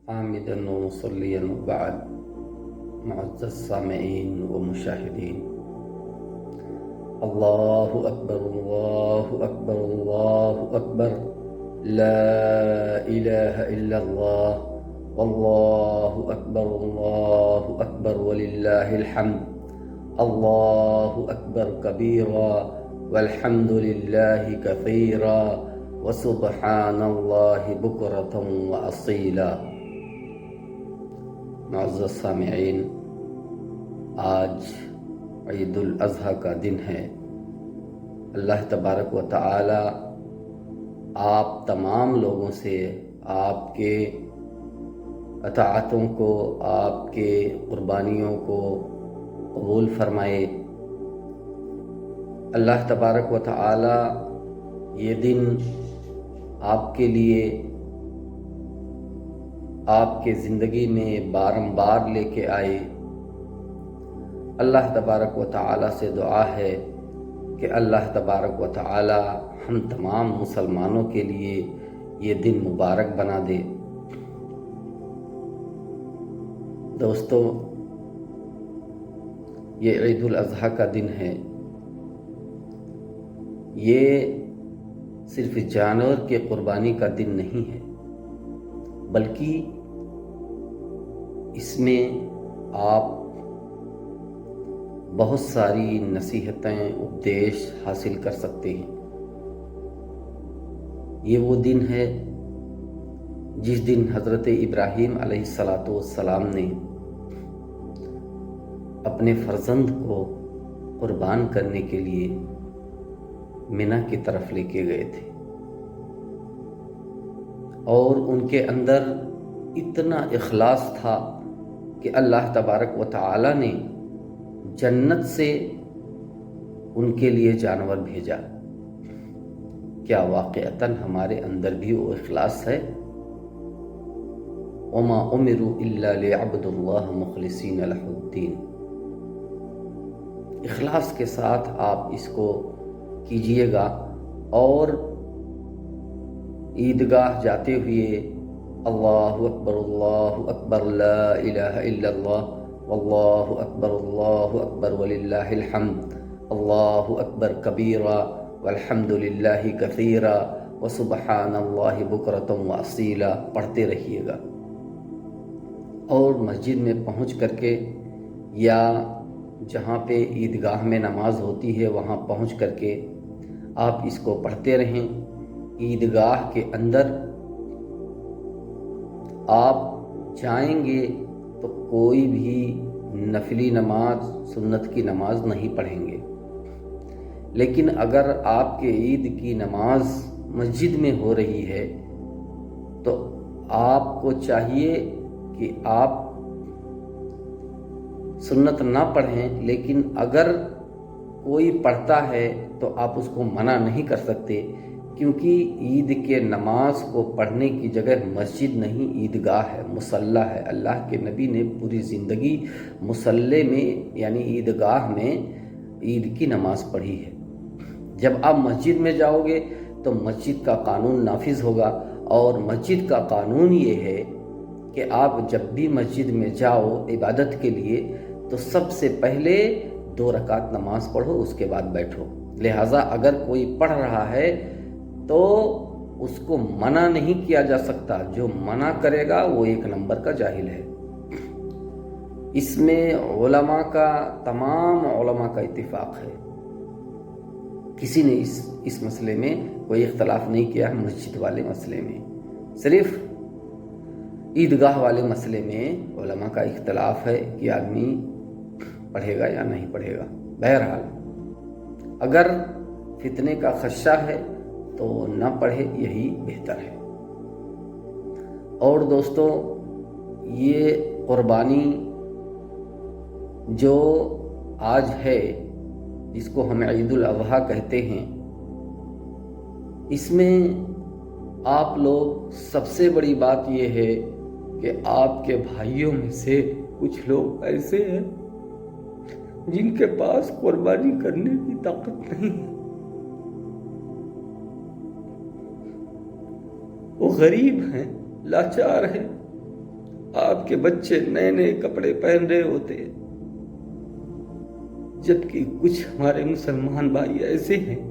حامدا ومصليا وبعد. معزز سامعین و مشاہدین، اللہ اکبر اللہ اکبر اللہ اکبر، لا الہ الا اللہ، واللہ اکبر وللہ الحمد، اللہ اکبر کبیرا والحمد للہ کثیرا وسبحان اللہ بکرۃ واصیلا۔ معزز سامعین، آج عید الاضحیٰ کا دن ہے۔ اللہ تبارک و تعالی آپ تمام لوگوں سے آپ کے اطاعتوں کو، آپ کے قربانیوں کو قبول فرمائے۔ اللہ تبارک و تعالی یہ دن آپ کے لیے، آپ کے زندگی میں بارمبار لے کے آئے۔ اللہ تبارک و تعالی سے دعا ہے کہ اللہ تبارک و تعالی ہم تمام مسلمانوں کے لیے یہ دن مبارک بنا دے۔ دوستو، یہ عید الاضحیٰ کا دن ہے۔ یہ صرف جانور کے قربانی کا دن نہیں ہے، بلکہ اس میں آپ بہت ساری نصیحتیں، اپدیش حاصل کر سکتے ہیں۔ یہ وہ دن ہے جس دن حضرت ابراہیم علیہ السلام نے اپنے فرزند کو قربان کرنے کے لیے منی کی طرف لے کے گئے تھے، اور ان کے اندر اتنا اخلاص تھا کہ اللہ تبارک و تعالی نے جنت سے ان کے لیے جانور بھیجا۔ کیا واقعتاً ہمارے اندر بھی وہ اخلاص ہے؟ وما امروا الا ليعبدوا الله مخلصین لہ الدین۔ اخلاص کے ساتھ آپ اس کو کیجئے گا، اور عیدگاہ جاتے ہوئے اللہ اکبر لا الہ الا اللہ، واللہ اکبر وللہ الحمد، اللہ اکبر کبیرا والحمد للہ کثیرا وسبحان اللہ بکرۃ واصیلا پڑھتے رہیے گا۔ اور مسجد میں پہنچ کر کے، یا جہاں پہ عیدگاہ میں نماز ہوتی ہے وہاں پہنچ کر کے آپ اس کو پڑھتے رہیں۔ عیدگاہ کے اندر آپ جائیں گے تو کوئی بھی نفلی نماز، سنت کی نماز نہیں پڑھیں گے، لیکن اگر آپ کے عید کی نماز مسجد میں ہو رہی ہے تو آپ کو چاہیے کہ آپ سنت نہ پڑھیں، لیکن اگر کوئی پڑھتا ہے تو آپ اس کو منع نہیں کر سکتے، کیونکہ عید کے نماز کو پڑھنے کی جگہ مسجد نہیں، عیدگاہ ہے، مصلی ہے۔ اللہ کے نبی نے پوری زندگی مصلی میں یعنی عیدگاہ میں عید کی نماز پڑھی ہے۔ جب آپ مسجد میں جاؤ گے تو مسجد کا قانون نافذ ہوگا، اور مسجد کا قانون یہ ہے کہ آپ جب بھی مسجد میں جاؤ عبادت کے لیے تو سب سے پہلے 2 رکعت نماز پڑھو، اس کے بعد بیٹھو۔ لہٰذا اگر کوئی پڑھ رہا ہے تو اس کو منع نہیں کیا جا سکتا۔ جو منع کرے گا وہ 1 نمبر کا جاہل ہے۔ اس میں علماء کا، تمام علماء کا اتفاق ہے، کسی نے اس مسئلے میں کوئی اختلاف نہیں کیا۔ مسجد والے مسئلے میں، صرف عیدگاہ والے مسئلے میں علماء کا اختلاف ہے کہ آدمی پڑھے گا یا نہیں پڑھے گا۔ بہرحال اگر فتنے کا خدشہ ہے تو نہ پڑھے، یہی بہتر ہے۔ اور دوستو، یہ قربانی جو آج ہے، جس کو ہم عید الاضحیٰ کہتے ہیں، اس میں آپ لوگ، سب سے بڑی بات یہ ہے کہ آپ کے بھائیوں میں سے کچھ لوگ ایسے ہیں جن کے پاس قربانی کرنے کی طاقت نہیں ہے، وہ غریب ہیں، لاچار ہیں، آپ کے بچے نئے نئے کپڑے پہن رہے ہوتے ہیں، جبکہ کچھ ہمارے مسلمان بھائی ایسے ہیں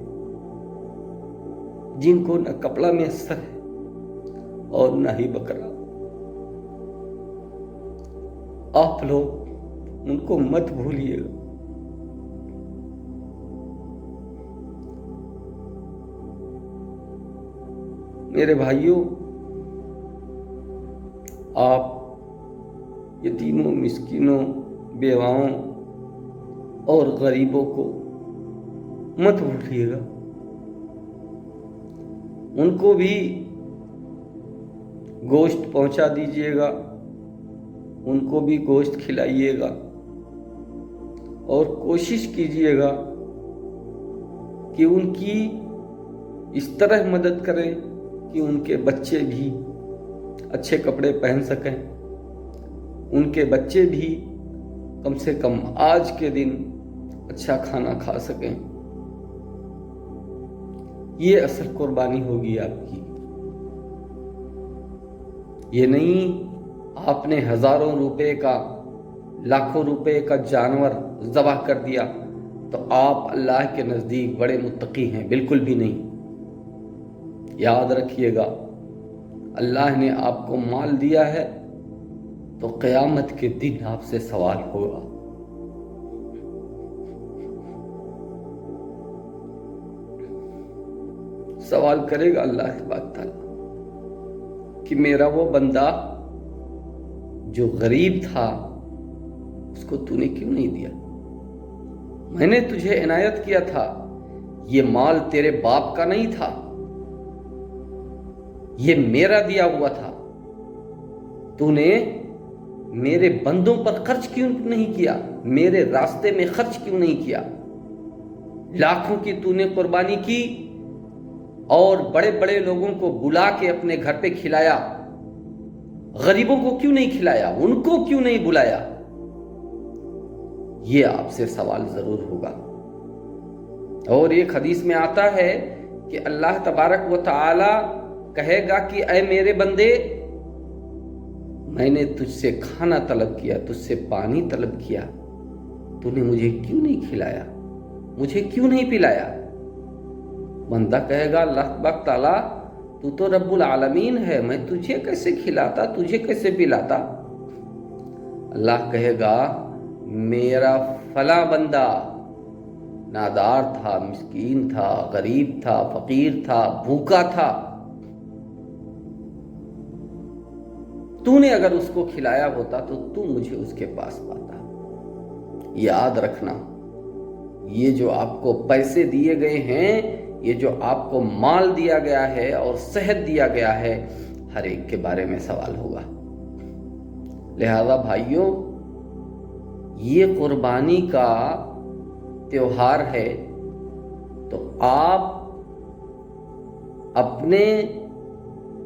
جن کو نہ کپڑا میسر ہے اور نہ ہی بکرا۔ آپ لوگ ان کو مت بھولیے گا۔ میرے بھائیوں، آپ یتیموں، مسکینوں، بیواؤں اور غریبوں کو مت بھولیے گا۔ ان کو بھی گوشت پہنچا دیجیے گا، ان کو بھی گوشت کھلائیے گا، اور کوشش کیجیے گا کہ ان کی اس طرح مدد کریں کہ ان کے بچے بھی اچھے کپڑے پہن سکیں، ان کے بچے بھی کم سے کم آج کے دن اچھا کھانا کھا سکیں۔ یہ اصل قربانی ہوگی آپ کی۔ یہ نہیں آپ نے ہزاروں روپے کا، لاکھوں روپے کا جانور ذبح کر دیا تو آپ اللہ کے نزدیک بڑے متقی ہیں، بالکل بھی نہیں۔ یاد رکھیے گا، اللہ نے آپ کو مال دیا ہے تو قیامت کے دن آپ سے سوال ہوگا۔ سوال کرے گا اللہ تبارک تعالیٰ کہ میرا وہ بندہ جو غریب تھا اس کو تو نے کیوں نہیں دیا؟ میں نے تجھے عنایت کیا تھا، یہ مال تیرے باپ کا نہیں تھا، یہ میرا دیا ہوا تھا، تو نے میرے بندوں پر خرچ کیوں نہیں کیا؟ میرے راستے میں خرچ کیوں نہیں کیا؟ لاکھوں کی تو نے قربانی کی اور بڑے بڑے لوگوں کو بلا کے اپنے گھر پہ کھلایا، غریبوں کو کیوں نہیں کھلایا؟ ان کو کیوں نہیں بلایا؟ یہ آپ سے سوال ضرور ہوگا۔ اور ایک حدیث میں آتا ہے کہ اللہ تبارک و تعالی کہے گا کہ اے میرے بندے، میں نے تجھ سے کھانا طلب کیا، تجھ سے پانی طلب کیا، تو نے مجھے کیوں نہیں کھلایا، مجھے کیوں نہیں پلایا؟ بندہ کہے گا اللہ تبارک تعالیٰ تو تو رب العالمین ہے، میں تجھے کیسے کھلاتا، تجھے کیسے پلاتا؟ اللہ کہے گا میرا فلاں بندہ نادار تھا، مسکین تھا، غریب تھا، فقیر تھا، بھوکا تھا، تو نے اگر اس کو کھلایا ہوتا تو مجھے اس کے پاس پاتا۔ یاد رکھنا، یہ جو آپ کو پیسے دیے گئے ہیں، یہ جو آپ کو مال دیا گیا ہے اور صحت دیا گیا ہے، ہر ایک کے بارے میں سوال ہوگا۔ لہذا بھائیوں، یہ قربانی کا تہوار ہے تو آپ اپنے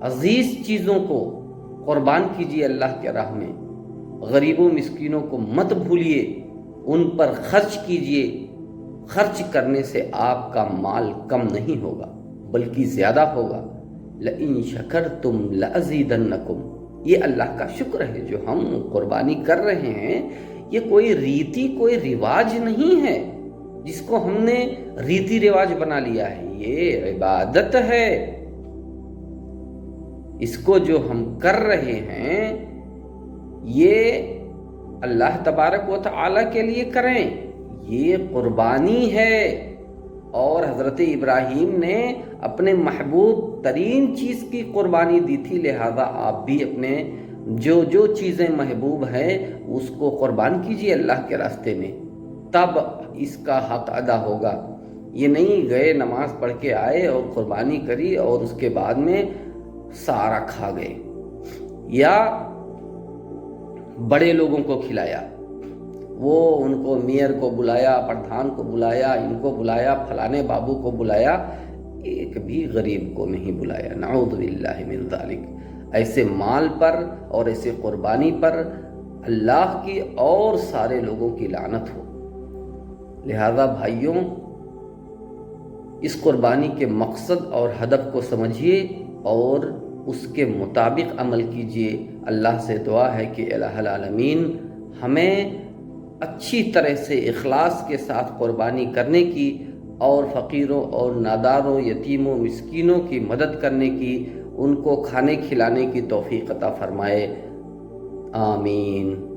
عزیز چیزوں کو قربان کیجیے اللہ کے راہ میں۔ غریبوں مسکینوں کو مت بھولیے، ان پر خرچ کیجیے۔ خرچ کرنے سے آپ کا مال کم نہیں ہوگا بلکہ زیادہ ہوگا۔ لَإِن شَكَرْتُمْ لَأَزِيدَنَّكُمْ، یہ اللہ کا شکر ہے جو ہم قربانی کر رہے ہیں۔ یہ کوئی ریتی، کوئی رواج نہیں ہے جس کو ہم نے ریتی رواج بنا لیا ہے، یہ عبادت ہے۔ اس کو جو ہم کر رہے ہیں یہ اللہ تبارک و تعالیٰ کے لیے کریں، یہ قربانی ہے۔ اور حضرت ابراہیم نے اپنے محبوب ترین چیز کی قربانی دی تھی، لہذا آپ بھی اپنے جو چیزیں محبوب ہیں اس کو قربان کیجیے اللہ کے راستے میں، تب اس کا حق ادا ہوگا۔ یہ نہیں گئے نماز پڑھ کے آئے اور قربانی کری اور اس کے بعد میں سارا کھا گئے، یا بڑے لوگوں کو کھلایا، وہ ان کو میئر کو بلایا، پردھان کو بلایا، ان کو بلایا، فلانے بابو کو بلایا، ایک بھی غریب کو نہیں بلایا۔ نعوذ باللہ من ذالک۔ ایسے مال پر اور ایسے قربانی پر اللہ کی اور سارے لوگوں کی لعنت ہو۔ لہذا بھائیوں، اس قربانی کے مقصد اور ہدف کو سمجھیے اور اس کے مطابق عمل کیجیے، اللہ سے دعا ہے کہ الہ العالمین ہمیں اچھی طرح سے اخلاص کے ساتھ قربانی کرنے کی اور فقیروں اور ناداروں، یتیموں، مسکینوں کی مدد کرنے کی، ان کو کھانے کھلانے کی توفیق عطا فرمائے، آمین۔